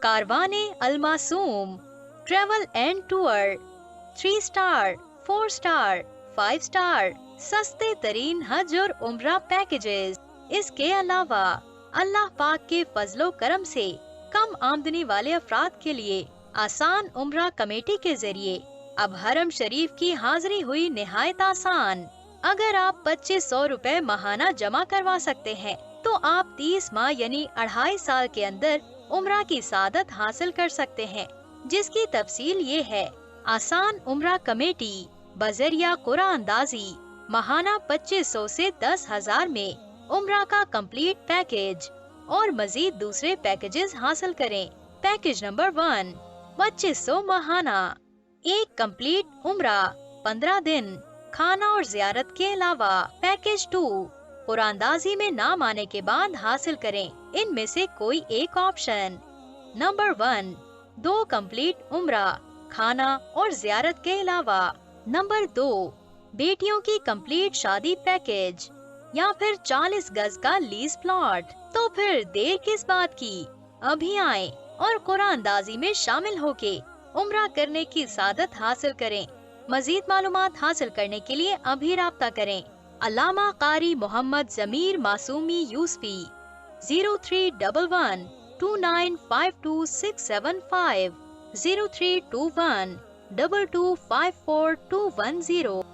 कारवाने अल मासूम travel and tour 3 star, 4 star, 5 star सस्ते तरीन हज और उम्रा पैकेजेस। इसके अलावा अल्लाह पाक के फजलो करम से कम आमदनी वाले अफराद के लिए आसान उम्रा कमेटी के जरिए अब हरम शरीफ की हाजिरी हुई निहायत आसान। अगर आप 2500 रुपए माहाना जमा करवा सकते हैं तो आप 30 माह यानी 2.5 साल के अंदर उम्रा की सादत हासिल कर सकते हैं, जिसकी तफसील ये है। आसान उम्रा कमेटी बजरिया कुरान अंदाजी माहाना 2500 से 10,000 में उम्रा का कंप्लीट पैकेज और मजीद दूसरे पैकेजेस हासिल करें। पैकेज नंबर 1 2500 माहाना, एक कंप्लीट उम्रा 15 दिन खाना और जियारत के अलावा। पैकेज 2 कुरानदाजी में नाम आने के बाद हासिल करें इनमें से कोई एक ऑप्शन। नंबर 1 2 कंप्लीट उम्रा खाना और जियारत के अलावा। नंबर 2 बेटियों की कंप्लीट शादी पैकेज या फिर 40 गज का लीज प्लॉट। तो फिर देर किस बात की, अभी आए और कुरानदाजी में शामिल होके उम्रा करने की सादत हासिल करें। मजीद मालूमात हासिल करने के लिए अभी राब्ता करें अल्लामा कारी मोहम्मद जमीर मासूमी यूसफी 0311 2952 675 0321 2254 210।